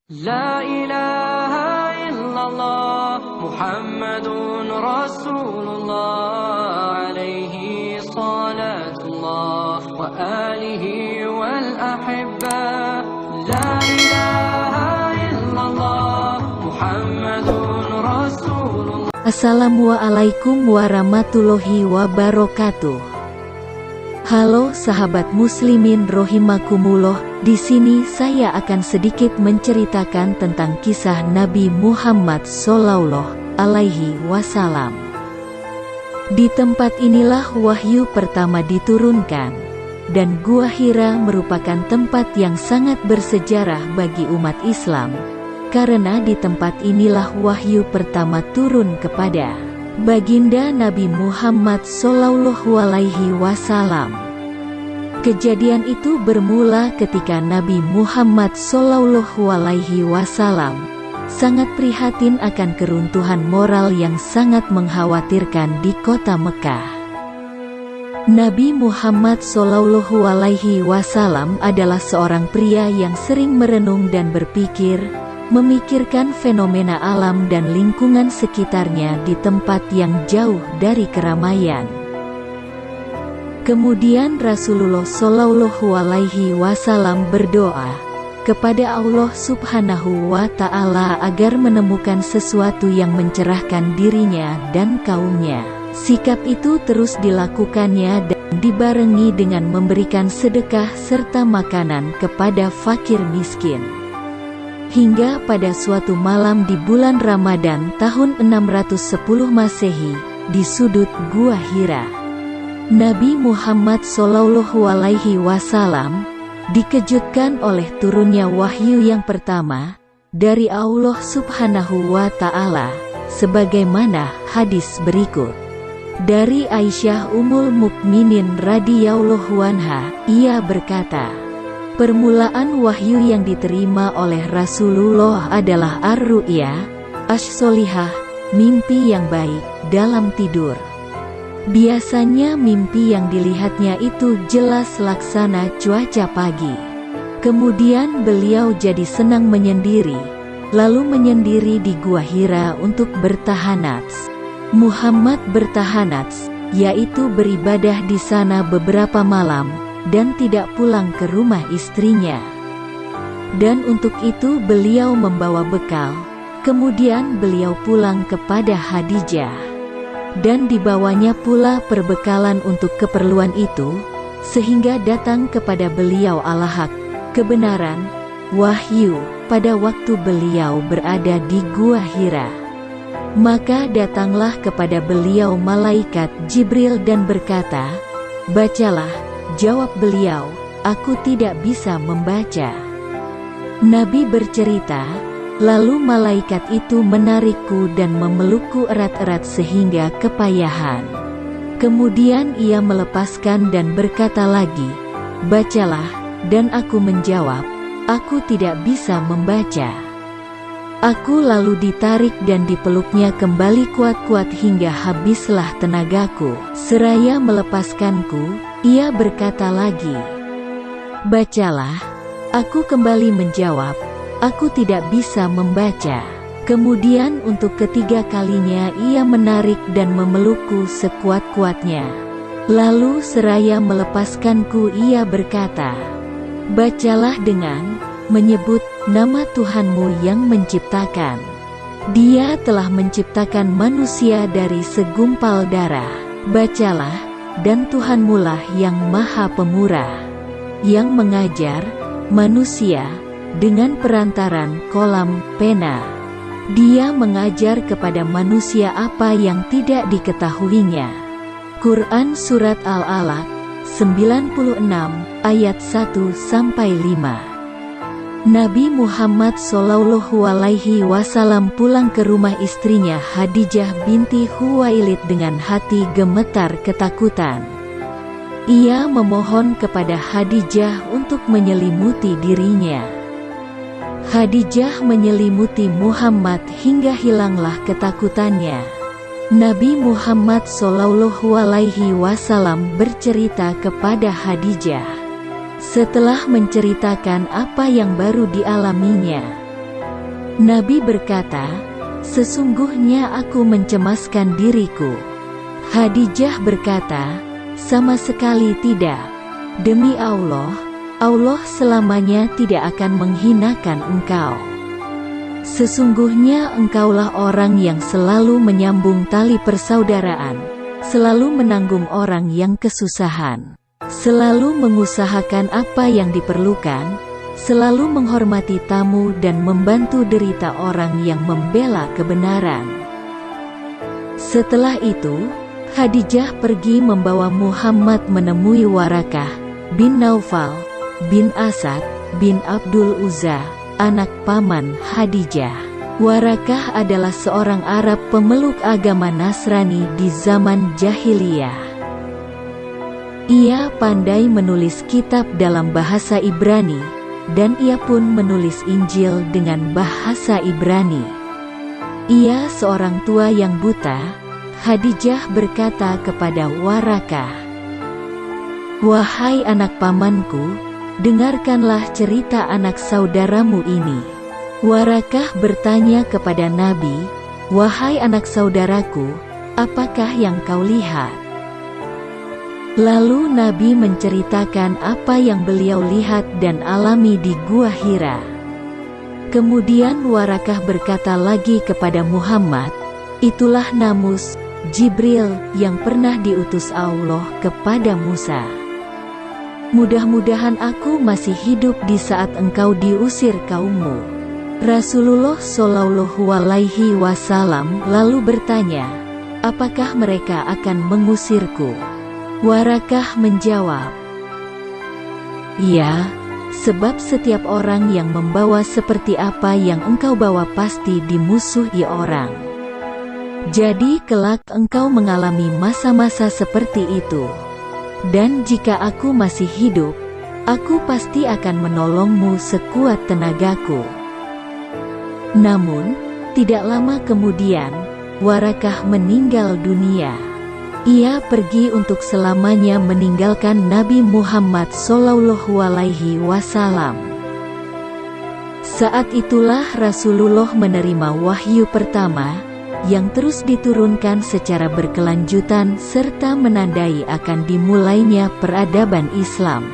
لا إله إلا الله محمد رسول الله عليه صلاة الله وآله والأحبة لا إله إلا الله محمد رسول الله. Assalamualaikum warahmatullahi wabarakatuh. Halo sahabat muslimin rohimakumullah, di sini saya akan sedikit menceritakan tentang kisah Nabi Muhammad Shallallahu Alaihi Wasallam. Di tempat inilah wahyu pertama diturunkan, dan Gua Hira merupakan tempat yang sangat bersejarah bagi umat Islam, karena di tempat inilah wahyu pertama turun kepada Baginda Nabi Muhammad Shallallahu Alaihi Wasallam. Kejadian itu bermula ketika Nabi Muhammad Shallallahu Alaihi Wasallam sangat prihatin akan keruntuhan moral yang sangat mengkhawatirkan di kota Mekah. Nabi Muhammad Shallallahu Alaihi Wasallam adalah seorang pria yang sering merenung dan berpikir, memikirkan fenomena alam dan lingkungan sekitarnya di tempat yang jauh dari keramaian. Kemudian Rasulullah Shallallahu Alaihi Wasallam berdoa kepada Allah Subhanahu wa Ta'ala agar menemukan sesuatu yang mencerahkan dirinya dan kaumnya. Sikap itu terus dilakukannya dan dibarengi dengan memberikan sedekah serta makanan kepada fakir miskin. Hingga pada suatu malam di bulan Ramadan tahun 610 Masehi, di sudut Gua Hira, Nabi Muhammad Shallallahu Alaihi Wasallam dikejutkan oleh turunnya wahyu yang pertama dari Allah Subhanahu wa Ta'ala, sebagaimana hadis berikut. Dari Aisyah Ummul Mukminin radhiyallahu anha, ia berkata, permulaan wahyu yang diterima oleh Rasulullah adalah ar-ru'ya ash-sholihah, mimpi yang baik dalam tidur. Biasanya mimpi yang dilihatnya itu jelas laksana cuaca pagi. Kemudian beliau jadi senang menyendiri, lalu menyendiri di Gua Hira untuk bertahanats. Muhammad bertahanats, yaitu beribadah di sana beberapa malam, dan tidak pulang ke rumah istrinya. Dan untuk itu beliau membawa bekal, kemudian beliau pulang kepada Khadijah. Dan dibawanya pula perbekalan untuk keperluan itu, sehingga datang kepada beliau al-haq, kebenaran, wahyu, pada waktu beliau berada di Gua Hira. Maka datanglah kepada beliau malaikat Jibril dan berkata, bacalah. Jawab beliau, aku tidak bisa membaca. Nabi bercerita, lalu malaikat itu menarikku dan memelukku erat-erat sehingga kepayahan. Kemudian ia melepaskan dan berkata lagi, bacalah, dan aku menjawab, aku tidak bisa membaca. Aku lalu ditarik dan dipeluknya kembali kuat-kuat hingga habislah tenagaku. Seraya melepaskanku, ia berkata lagi, bacalah. Aku kembali menjawab, aku tidak bisa membaca. Kemudian untuk ketiga kalinya ia menarik dan memelukku sekuat-kuatnya. Lalu seraya melepaskanku ia berkata, bacalah dengan menyebut nama Tuhanmu yang menciptakan. Dia telah menciptakan manusia dari segumpal darah. Bacalah, dan Tuhanmulah yang Maha Pemurah, yang mengajar manusia dengan perantaran kolam pena. Dia mengajar kepada manusia apa yang tidak diketahuinya. Quran Surat Al-Alaq 96 ayat 1-5. Nabi Muhammad Shallallahu Alaihi Wasallam pulang ke rumah istrinya Khadijah binti Khuwailid dengan hati gemetar ketakutan. Ia memohon kepada Khadijah untuk menyelimuti dirinya. Khadijah menyelimuti Muhammad hingga hilanglah ketakutannya. Nabi Muhammad Shallallahu Alaihi Wasallam bercerita kepada Khadijah. Setelah menceritakan apa yang baru dialaminya, Nabi berkata, "Sesungguhnya aku mencemaskan diriku." Khadijah berkata, "Sama sekali tidak. Demi Allah, Allah selamanya tidak akan menghinakan engkau. Sesungguhnya engkaulah orang yang selalu menyambung tali persaudaraan, selalu menanggung orang yang kesusahan, selalu mengusahakan apa yang diperlukan, selalu menghormati tamu dan membantu derita orang yang membela kebenaran." Setelah itu, Khadijah pergi membawa Muhammad menemui Warakah bin Naufal bin Asad bin Abdul Uzza, anak paman Khadijah. Warakah adalah seorang Arab pemeluk agama Nasrani di zaman jahiliyah. Ia pandai menulis kitab dalam bahasa Ibrani, dan ia pun menulis Injil dengan bahasa Ibrani. Ia seorang tua yang buta. Khadijah berkata kepada Warakah, "Wahai anak pamanku, dengarkanlah cerita anak saudaramu ini." Warakah bertanya kepada Nabi, "Wahai anak saudaraku, apakah yang kau lihat?" Lalu Nabi menceritakan apa yang beliau lihat dan alami di Gua Hira. Kemudian Warakah berkata lagi kepada Muhammad, "Itulah namus Jibril yang pernah diutus Allah kepada Musa. Mudah-mudahan aku masih hidup di saat engkau diusir kaummu." Rasulullah Shallallahu Alaihi Wasallam lalu bertanya, "Apakah mereka akan mengusirku?" Warakah menjawab, "Ya, sebab setiap orang yang membawa seperti apa yang engkau bawa pasti dimusuhi orang. Jadi kelak engkau mengalami masa-masa seperti itu. Dan jika aku masih hidup, aku pasti akan menolongmu sekuat tenagaku." Namun, tidak lama kemudian, Warakah meninggal dunia. Ia pergi untuk selamanya meninggalkan Nabi Muhammad SAW. Saat itulah Rasulullah menerima wahyu pertama, yang terus diturunkan secara berkelanjutan serta menandai akan dimulainya peradaban Islam.